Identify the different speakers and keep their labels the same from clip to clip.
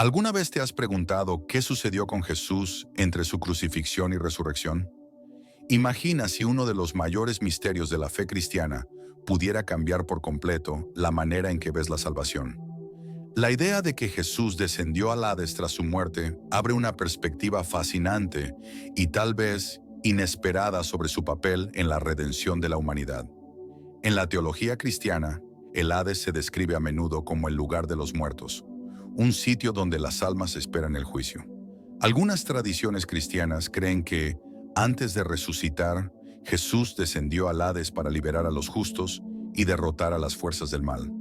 Speaker 1: ¿Alguna vez te has preguntado qué sucedió con Jesús entre su crucifixión y resurrección? Imagina si uno de los mayores misterios de la fe cristiana pudiera cambiar por completo la manera en que ves la salvación. La idea de que Jesús descendió al Hades tras su muerte abre una perspectiva fascinante y tal vez inesperada sobre su papel en la redención de la humanidad. En la teología cristiana, el Hades se describe a menudo como el lugar de los muertos, un sitio donde las almas esperan el juicio. Algunas tradiciones cristianas creen que, antes de resucitar, Jesús descendió al Hades para liberar a los justos y derrotar a las fuerzas del mal.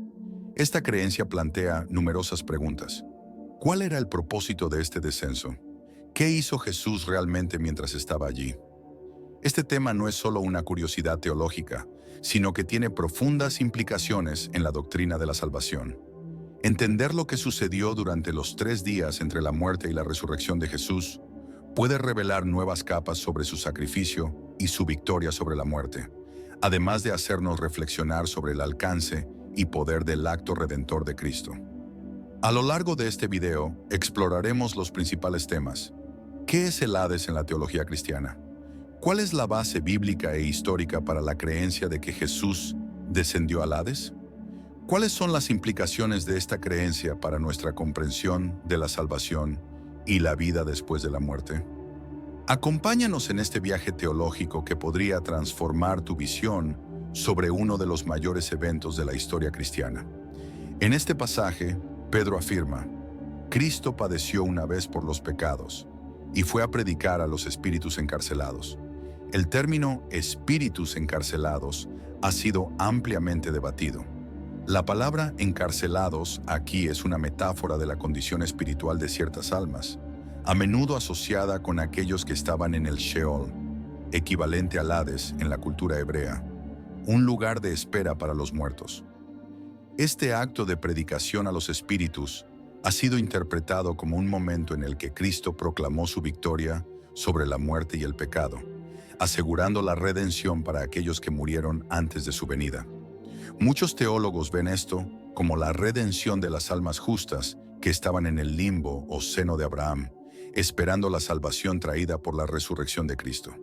Speaker 1: Esta creencia plantea numerosas preguntas. ¿Cuál era el propósito de este descenso? ¿Qué hizo Jesús realmente mientras estaba allí? Este tema no es solo una curiosidad teológica, sino que tiene profundas implicaciones en la doctrina de la salvación. Entender lo que sucedió durante los 3 días entre la muerte y la resurrección de Jesús puede revelar nuevas capas sobre su sacrificio y su victoria sobre la muerte, además de hacernos reflexionar sobre el alcance y poder del acto redentor de Cristo. A lo largo de este video, exploraremos los principales temas. ¿Qué es el Hades en la teología cristiana? ¿Cuál es la base bíblica e histórica para la creencia de que Jesús descendió al Hades? ¿Cuáles son las implicaciones de esta creencia para nuestra comprensión de la salvación y la vida después de la muerte? Acompáñanos en este viaje teológico que podría transformar tu visión sobre uno de los mayores eventos de la historia cristiana. En este pasaje, Pedro afirma: Cristo padeció una vez por los pecados y fue a predicar a los espíritus encarcelados. El término espíritus encarcelados ha sido ampliamente debatido. La palabra encarcelados aquí es una metáfora de la condición espiritual de ciertas almas, a menudo asociada con aquellos que estaban en el Sheol, equivalente al Hades en la cultura hebrea, un lugar de espera para los muertos. Este acto de predicación a los espíritus ha sido interpretado como un momento en el que Cristo proclamó su victoria sobre la muerte y el pecado, asegurando la redención para aquellos que murieron antes de su venida. Muchos teólogos ven esto como la redención de las almas justas que estaban en el limbo o seno de Abraham, esperando la salvación traída por la resurrección de Cristo.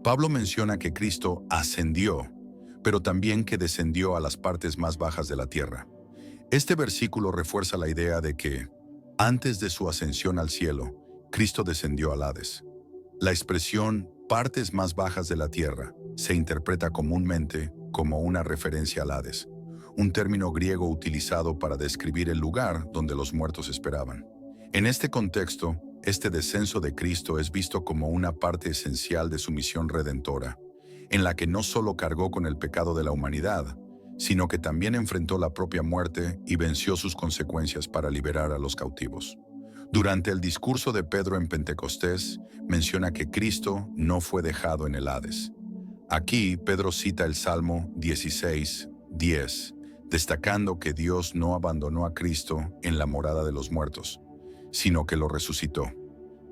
Speaker 1: Pablo menciona que Cristo ascendió, pero también que descendió a las partes más bajas de la tierra. Este versículo refuerza la idea de que, antes de su ascensión al cielo, Cristo descendió al Hades. La expresión partes más bajas de la tierra se interpreta comúnmente como una referencia al Hades, un término griego utilizado para describir el lugar donde los muertos esperaban. En este contexto, este descenso de Cristo es visto como una parte esencial de su misión redentora, en la que no solo cargó con el pecado de la humanidad, sino que también enfrentó la propia muerte y venció sus consecuencias para liberar a los cautivos. Durante el discurso de Pedro en Pentecostés, menciona que Cristo no fue dejado en el Hades. Aquí, Pedro cita el Salmo 16:10, destacando que Dios no abandonó a Cristo en la morada de los muertos, sino que lo resucitó.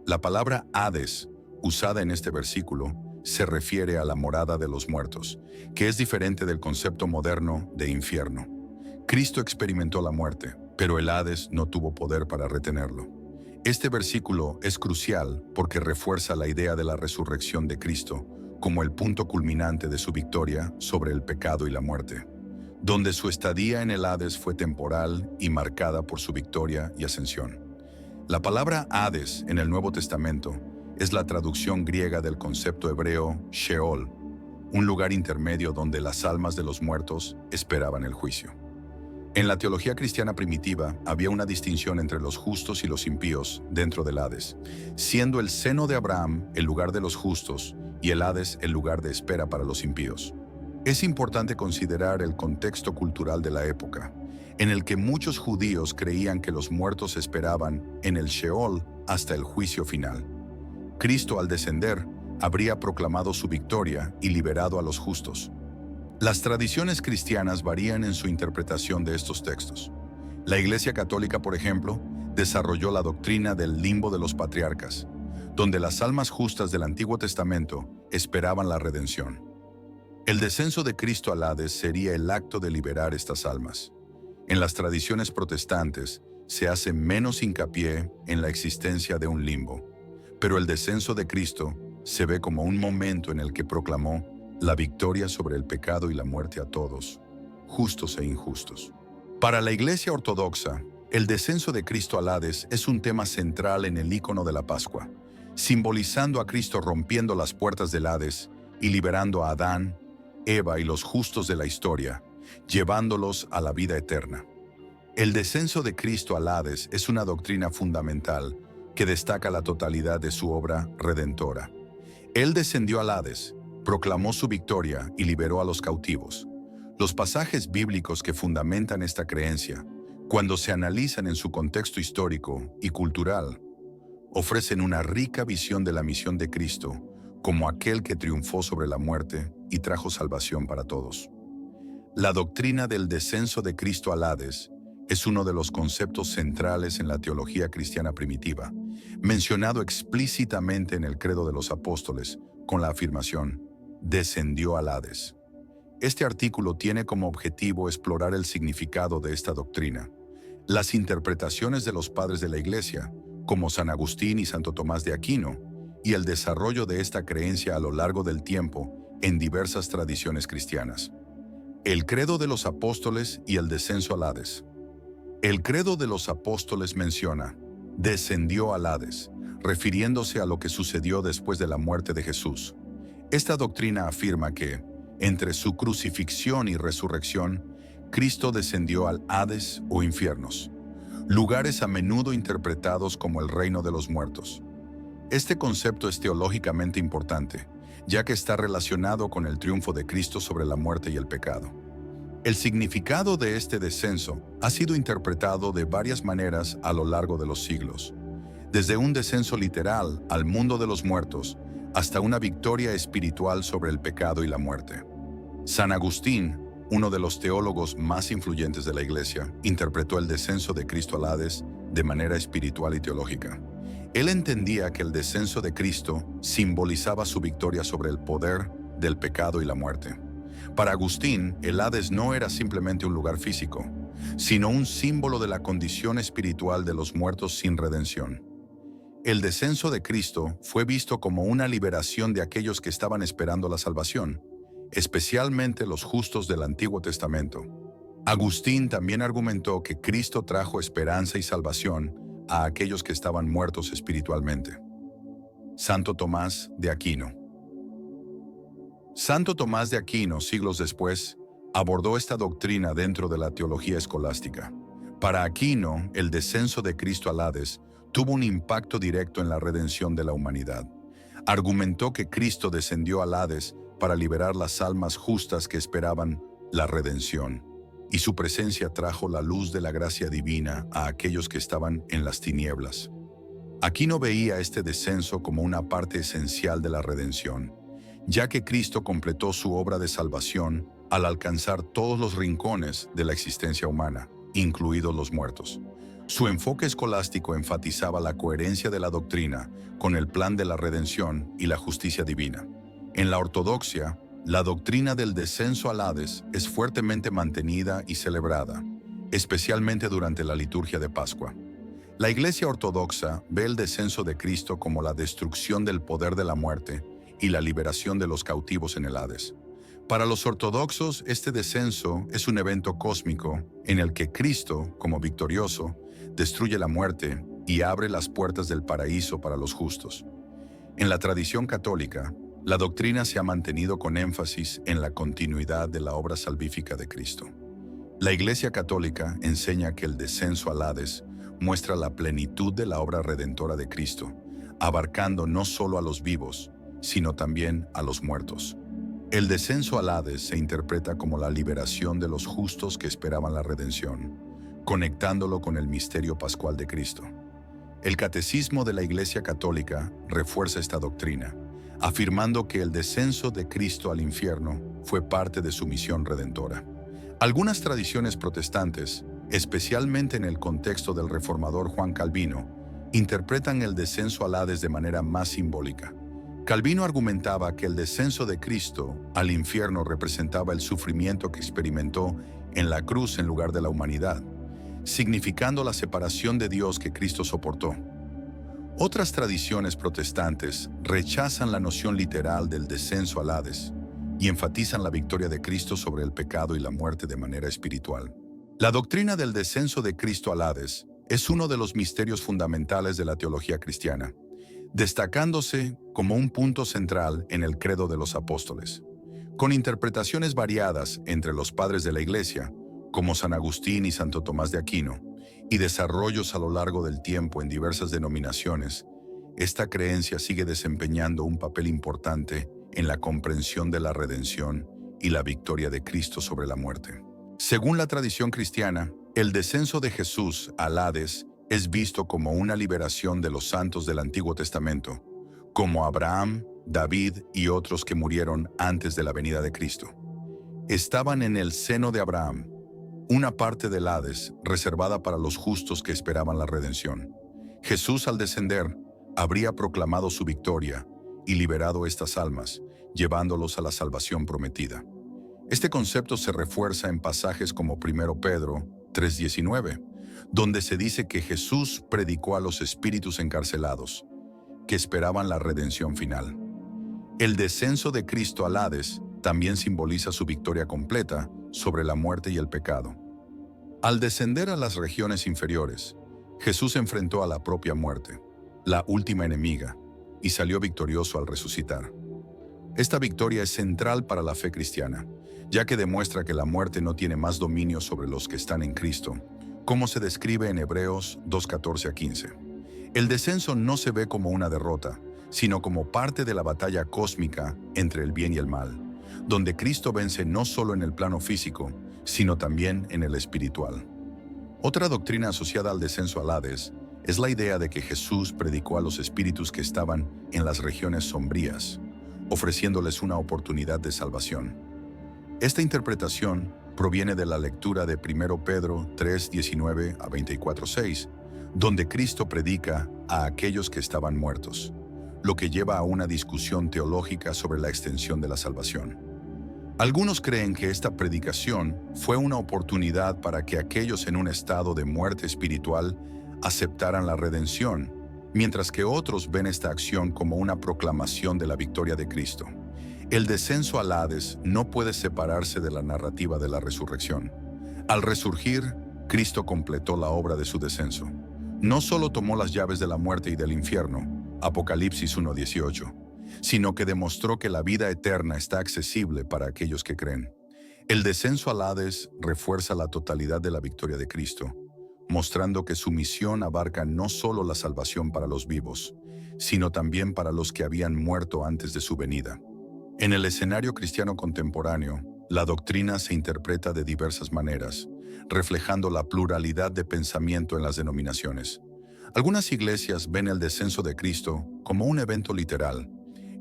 Speaker 1: La palabra Hades, usada en este versículo, se refiere a la morada de los muertos, que es diferente del concepto moderno de infierno. Cristo experimentó la muerte, pero el Hades no tuvo poder para retenerlo. Este versículo es crucial porque refuerza la idea de la resurrección de Cristo como el punto culminante de su victoria sobre el pecado y la muerte, donde su estadía en el Hades fue temporal y marcada por su victoria y ascensión. La palabra Hades en el Nuevo Testamento es la traducción griega del concepto hebreo Sheol, un lugar intermedio donde las almas de los muertos esperaban el juicio. En la teología cristiana primitiva había una distinción entre los justos y los impíos dentro del Hades, siendo el seno de Abraham el lugar de los justos y el Hades el lugar de espera para los impíos. Es importante considerar el contexto cultural de la época, en el que muchos judíos creían que los muertos esperaban en el Sheol hasta el juicio final. Cristo, al descender, habría proclamado su victoria y liberado a los justos. Las tradiciones cristianas varían en su interpretación de estos textos. La Iglesia Católica, por ejemplo, desarrolló la doctrina del limbo de los patriarcas, donde las almas justas del Antiguo Testamento esperaban la redención. El descenso de Cristo al Hades sería el acto de liberar estas almas. En las tradiciones protestantes, se hace menos hincapié en la existencia de un limbo, pero el descenso de Cristo se ve como un momento en el que proclamó la victoria sobre el pecado y la muerte a todos, justos e injustos. Para la Iglesia Ortodoxa, el descenso de Cristo al Hades es un tema central en el icono de la Pascua, simbolizando a Cristo rompiendo las puertas del Hades y liberando a Adán, Eva y los justos de la historia, llevándolos a la vida eterna. El descenso de Cristo al Hades es una doctrina fundamental que destaca la totalidad de su obra redentora. Él descendió al Hades, proclamó su victoria y liberó a los cautivos. Los pasajes bíblicos que fundamentan esta creencia, cuando se analizan en su contexto histórico y cultural, ofrecen una rica visión de la misión de Cristo como aquel que triunfó sobre la muerte y trajo salvación para todos. La doctrina del descenso de Cristo al Hades es uno de los conceptos centrales en la teología cristiana primitiva, mencionado explícitamente en el Credo de los Apóstoles con la afirmación, descendió al Hades. Este artículo tiene como objetivo explorar el significado de esta doctrina, las interpretaciones de los padres de la Iglesia, como San Agustín y Santo Tomás de Aquino, y el desarrollo de esta creencia a lo largo del tiempo en diversas tradiciones cristianas. El Credo de los Apóstoles y el descenso al Hades. El Credo de los Apóstoles menciona, descendió al Hades, refiriéndose a lo que sucedió después de la muerte de Jesús. Esta doctrina afirma que, entre su crucifixión y resurrección, Cristo descendió al Hades o infiernos, lugares a menudo interpretados como el reino de los muertos. Este concepto es teológicamente importante, ya que está relacionado con el triunfo de Cristo sobre la muerte y el pecado. El significado de este descenso ha sido interpretado de varias maneras a lo largo de los siglos, desde un descenso literal al mundo de los muertos hasta una victoria espiritual sobre el pecado y la muerte. San Agustín, uno de los teólogos más influyentes de la Iglesia, interpretó el descenso de Cristo al Hades de manera espiritual y teológica. Él entendía que el descenso de Cristo simbolizaba su victoria sobre el poder del pecado y la muerte. Para Agustín, el Hades no era simplemente un lugar físico, sino un símbolo de la condición espiritual de los muertos sin redención. El descenso de Cristo fue visto como una liberación de aquellos que estaban esperando la salvación, especialmente los justos del Antiguo Testamento. Agustín también argumentó que Cristo trajo esperanza y salvación a aquellos que estaban muertos espiritualmente. Santo Tomás de Aquino. Santo Tomás de Aquino, siglos después, abordó esta doctrina dentro de la teología escolástica. Para Aquino, el descenso de Cristo al Hades tuvo un impacto directo en la redención de la humanidad. Argumentó que Cristo descendió al Hades para liberar las almas justas que esperaban la redención, y su presencia trajo la luz de la gracia divina a aquellos que estaban en las tinieblas. Aquino veía este descenso como una parte esencial de la redención, ya que Cristo completó su obra de salvación al alcanzar todos los rincones de la existencia humana, incluidos los muertos. Su enfoque escolástico enfatizaba la coherencia de la doctrina con el plan de la redención y la justicia divina. En la ortodoxia, la doctrina del descenso al Hades es fuertemente mantenida y celebrada, especialmente durante la liturgia de Pascua. La Iglesia Ortodoxa ve el descenso de Cristo como la destrucción del poder de la muerte y la liberación de los cautivos en el Hades. Para los ortodoxos, este descenso es un evento cósmico en el que Cristo, como victorioso, destruye la muerte y abre las puertas del paraíso para los justos. En la tradición católica, la doctrina se ha mantenido con énfasis en la continuidad de la obra salvífica de Cristo. La Iglesia Católica enseña que el descenso al Hades muestra la plenitud de la obra redentora de Cristo, abarcando no solo a los vivos, sino también a los muertos. El descenso al Hades se interpreta como la liberación de los justos que esperaban la redención, conectándolo con el misterio pascual de Cristo. El Catecismo de la Iglesia Católica refuerza esta doctrina, afirmando que el descenso de Cristo al infierno fue parte de su misión redentora. Algunas tradiciones protestantes, especialmente en el contexto del reformador Juan Calvino, interpretan el descenso al Hades de manera más simbólica. Calvino argumentaba que el descenso de Cristo al infierno representaba el sufrimiento que experimentó en la cruz en lugar de la humanidad, significando la separación de Dios que Cristo soportó. Otras tradiciones protestantes rechazan la noción literal del descenso al Hades y enfatizan la victoria de Cristo sobre el pecado y la muerte de manera espiritual. La doctrina del descenso de Cristo al Hades es uno de los misterios fundamentales de la teología cristiana, destacándose como un punto central en el credo de los apóstoles. Con interpretaciones variadas entre los padres de la Iglesia, como San Agustín y Santo Tomás de Aquino, y desarrollos a lo largo del tiempo en diversas denominaciones, esta creencia sigue desempeñando un papel importante en la comprensión de la redención y la victoria de Cristo sobre la muerte. Según la tradición cristiana, el descenso de Jesús al Hades es visto como una liberación de los santos del Antiguo Testamento, como Abraham, David y otros que murieron antes de la venida de Cristo. Estaban en el seno de Abraham, una parte del Hades reservada para los justos que esperaban la redención. Jesús, al descender, habría proclamado su victoria y liberado estas almas, llevándolos a la salvación prometida. Este concepto se refuerza en pasajes como 1 Pedro 3:19, donde se dice que Jesús predicó a los espíritus encarcelados, que esperaban la redención final. El descenso de Cristo al Hades también simboliza su victoria completa sobre la muerte y el pecado. Al descender a las regiones inferiores, Jesús enfrentó a la propia muerte, la última enemiga, y salió victorioso al resucitar. Esta victoria es central para la fe cristiana, ya que demuestra que la muerte no tiene más dominio sobre los que están en Cristo, como se describe en Hebreos 2:14-15. El descenso no se ve como una derrota, sino como parte de la batalla cósmica entre el bien y el mal, donde Cristo vence no solo en el plano físico, sino también en el espiritual. Otra doctrina asociada al descenso al Hades es la idea de que Jesús predicó a los espíritus que estaban en las regiones sombrías, ofreciéndoles una oportunidad de salvación. Esta interpretación proviene de la lectura de 1 Pedro 3:19-24:6, donde Cristo predica a aquellos que estaban muertos, lo que lleva a una discusión teológica sobre la extensión de la salvación. Algunos creen que esta predicación fue una oportunidad para que aquellos en un estado de muerte espiritual aceptaran la redención, mientras que otros ven esta acción como una proclamación de la victoria de Cristo. El descenso al Hades no puede separarse de la narrativa de la resurrección. Al resurgir, Cristo completó la obra de su descenso. No solo tomó las llaves de la muerte y del infierno, Apocalipsis 1:18, sino que demostró que la vida eterna está accesible para aquellos que creen. El descenso al Hades refuerza la totalidad de la victoria de Cristo, mostrando que su misión abarca no solo la salvación para los vivos, sino también para los que habían muerto antes de su venida. En el escenario cristiano contemporáneo, la doctrina se interpreta de diversas maneras, reflejando la pluralidad de pensamiento en las denominaciones. Algunas iglesias ven el descenso de Cristo como un evento literal,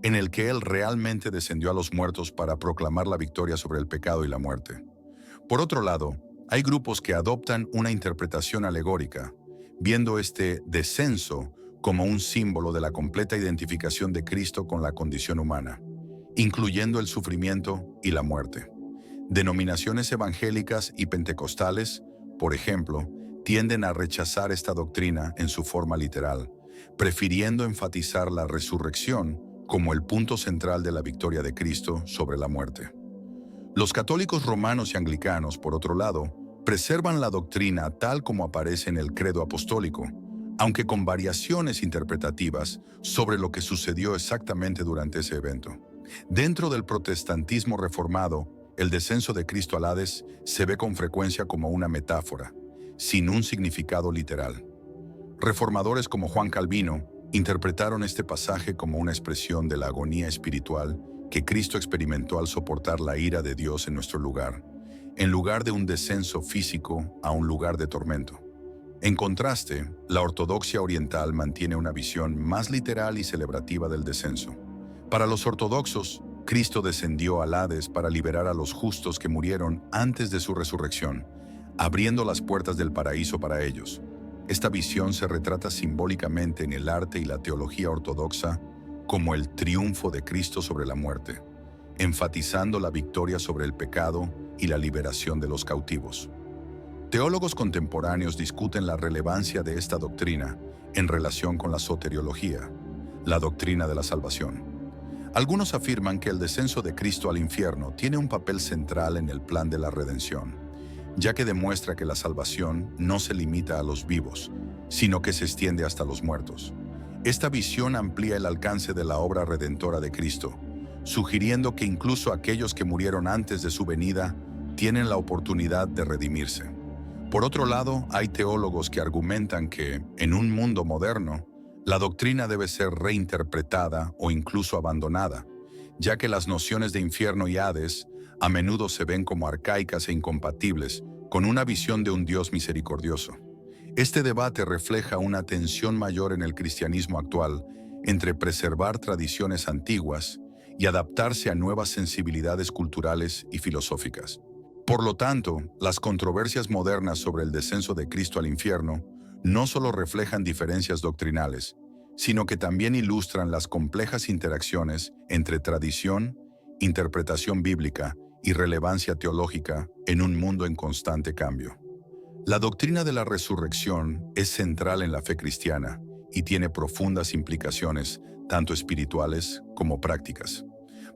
Speaker 1: en el que Él realmente descendió a los muertos para proclamar la victoria sobre el pecado y la muerte. Por otro lado, hay grupos que adoptan una interpretación alegórica, viendo este descenso como un símbolo de la completa identificación de Cristo con la condición humana, incluyendo el sufrimiento y la muerte. Denominaciones evangélicas y pentecostales, por ejemplo, tienden a rechazar esta doctrina en su forma literal, prefiriendo enfatizar la resurrección como el punto central de la victoria de Cristo sobre la muerte. Los católicos romanos y anglicanos, por otro lado, preservan la doctrina tal como aparece en el credo apostólico, aunque con variaciones interpretativas sobre lo que sucedió exactamente durante ese evento. Dentro del protestantismo reformado, el descenso de Cristo al Hades se ve con frecuencia como una metáfora, sin un significado literal. Reformadores como Juan Calvino interpretaron este pasaje como una expresión de la agonía espiritual que Cristo experimentó al soportar la ira de Dios en nuestro lugar, en lugar de un descenso físico a un lugar de tormento. En contraste, la ortodoxia oriental mantiene una visión más literal y celebrativa del descenso. Para los ortodoxos, Cristo descendió al Hades para liberar a los justos que murieron antes de su resurrección, abriendo las puertas del paraíso para ellos. Esta visión se retrata simbólicamente en el arte y la teología ortodoxa como el triunfo de Cristo sobre la muerte, enfatizando la victoria sobre el pecado y la liberación de los cautivos. Teólogos contemporáneos discuten la relevancia de esta doctrina en relación con la soteriología, la doctrina de la salvación. Algunos afirman que el descenso de Cristo al infierno tiene un papel central en el plan de la redención, ya que demuestra que la salvación no se limita a los vivos, sino que se extiende hasta los muertos. Esta visión amplía el alcance de la obra redentora de Cristo, sugiriendo que incluso aquellos que murieron antes de su venida tienen la oportunidad de redimirse. Por otro lado, hay teólogos que argumentan que, en un mundo moderno, la doctrina debe ser reinterpretada o incluso abandonada, ya que las nociones de infierno y Hades a menudo se ven como arcaicas e incompatibles con una visión de un Dios misericordioso. Este debate refleja una tensión mayor en el cristianismo actual entre preservar tradiciones antiguas y adaptarse a nuevas sensibilidades culturales y filosóficas. Por lo tanto, las controversias modernas sobre el descenso de Cristo al infierno no solo reflejan diferencias doctrinales, sino que también ilustran las complejas interacciones entre tradición, interpretación bíblica y relevancia teológica en un mundo en constante cambio. La doctrina de la resurrección es central en la fe cristiana y tiene profundas implicaciones, tanto espirituales como prácticas.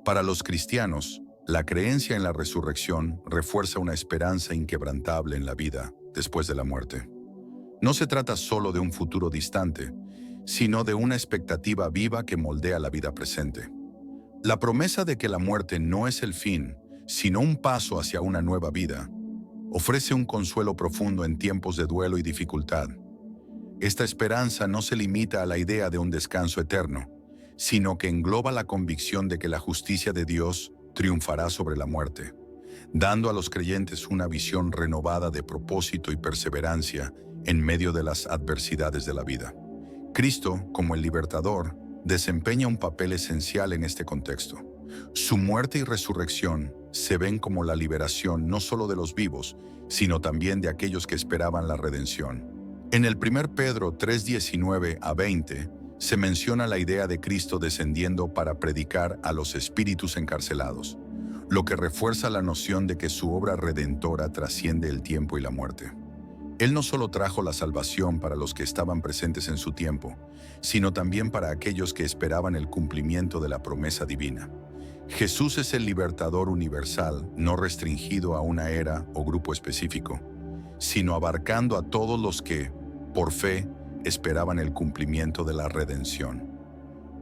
Speaker 1: Para los cristianos, la creencia en la resurrección refuerza una esperanza inquebrantable en la vida después de la muerte. No se trata solo de un futuro distante, sino de una expectativa viva que moldea la vida presente. La promesa de que la muerte no es el fin, sino un paso hacia una nueva vida, ofrece un consuelo profundo en tiempos de duelo y dificultad. Esta esperanza no se limita a la idea de un descanso eterno, sino que engloba la convicción de que la justicia de Dios triunfará sobre la muerte, dando a los creyentes una visión renovada de propósito y perseverancia en medio de las adversidades de la vida. Cristo, como el libertador, desempeña un papel esencial en este contexto. Su muerte y resurrección se ven como la liberación no solo de los vivos, sino también de aquellos que esperaban la redención. En el 1 Pedro 3:19 a 20 se menciona la idea de Cristo descendiendo para predicar a los espíritus encarcelados, lo que refuerza la noción de que su obra redentora trasciende el tiempo y la muerte. Él no solo trajo la salvación para los que estaban presentes en su tiempo, sino también para aquellos que esperaban el cumplimiento de la promesa divina. Jesús es el libertador universal, no restringido a una era o grupo específico, sino abarcando a todos los que, por fe, esperaban el cumplimiento de la redención.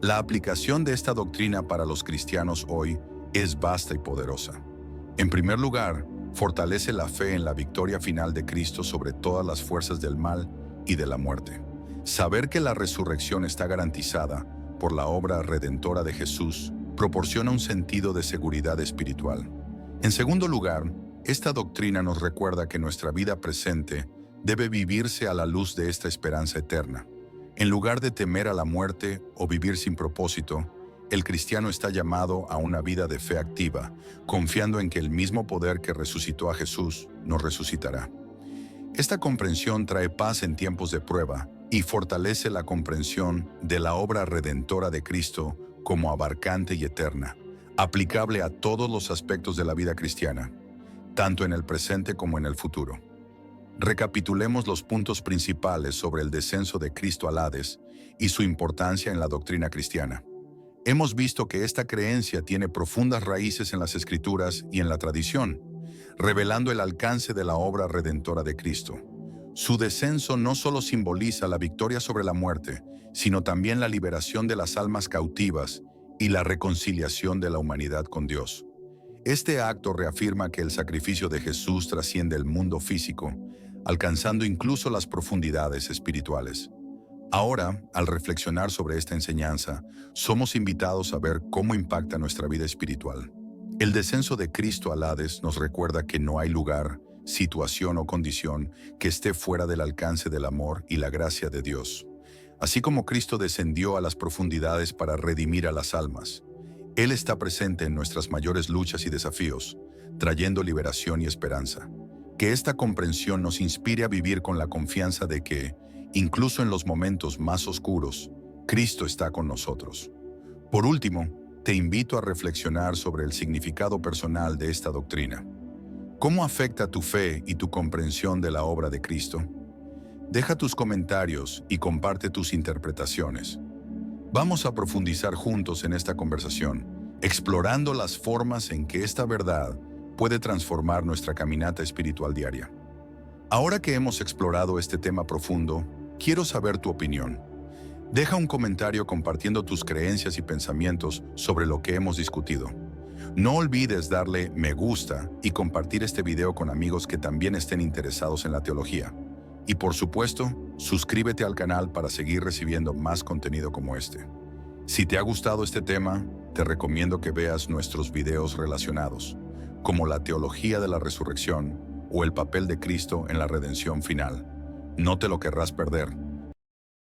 Speaker 1: La aplicación de esta doctrina para los cristianos hoy es vasta y poderosa. En primer lugar, fortalece la fe en la victoria final de Cristo sobre todas las fuerzas del mal y de la muerte. Saber que la resurrección está garantizada por la obra redentora de Jesús proporciona un sentido de seguridad espiritual. En segundo lugar, esta doctrina nos recuerda que nuestra vida presente debe vivirse a la luz de esta esperanza eterna. En lugar de temer a la muerte o vivir sin propósito, el cristiano está llamado a una vida de fe activa, confiando en que el mismo poder que resucitó a Jesús nos resucitará. Esta comprensión trae paz en tiempos de prueba y fortalece la comprensión de la obra redentora de Cristo como abarcante y eterna, aplicable a todos los aspectos de la vida cristiana, tanto en el presente como en el futuro. Recapitulemos los puntos principales sobre el descenso de Cristo al Hades y su importancia en la doctrina cristiana. Hemos visto que esta creencia tiene profundas raíces en las Escrituras y en la tradición, revelando el alcance de la obra redentora de Cristo. Su descenso no solo simboliza la victoria sobre la muerte, sino también la liberación de las almas cautivas y la reconciliación de la humanidad con Dios. Este acto reafirma que el sacrificio de Jesús trasciende el mundo físico, alcanzando incluso las profundidades espirituales. Ahora, al reflexionar sobre esta enseñanza, somos invitados a ver cómo impacta nuestra vida espiritual. El descenso de Cristo al Hades nos recuerda que no hay lugar, situación o condición que esté fuera del alcance del amor y la gracia de Dios. Así como Cristo descendió a las profundidades para redimir a las almas, Él está presente en nuestras mayores luchas y desafíos, trayendo liberación y esperanza. Que esta comprensión nos inspire a vivir con la confianza de que, incluso en los momentos más oscuros, Cristo está con nosotros. Por último, te invito a reflexionar sobre el significado personal de esta doctrina. ¿Cómo afecta tu fe y tu comprensión de la obra de Cristo? Deja tus comentarios y comparte tus interpretaciones. Vamos a profundizar juntos en esta conversación, explorando las formas en que esta verdad puede transformar nuestra caminata espiritual diaria. Ahora que hemos explorado este tema profundo, quiero saber tu opinión. Deja un comentario compartiendo tus creencias y pensamientos sobre lo que hemos discutido. No olvides darle me gusta y compartir este video con amigos que también estén interesados en la teología. Y por supuesto, suscríbete al canal para seguir recibiendo más contenido como este. Si te ha gustado este tema, te recomiendo que veas nuestros videos relacionados, como la teología de la resurrección o el papel de Cristo en la redención final. No te lo querrás perder.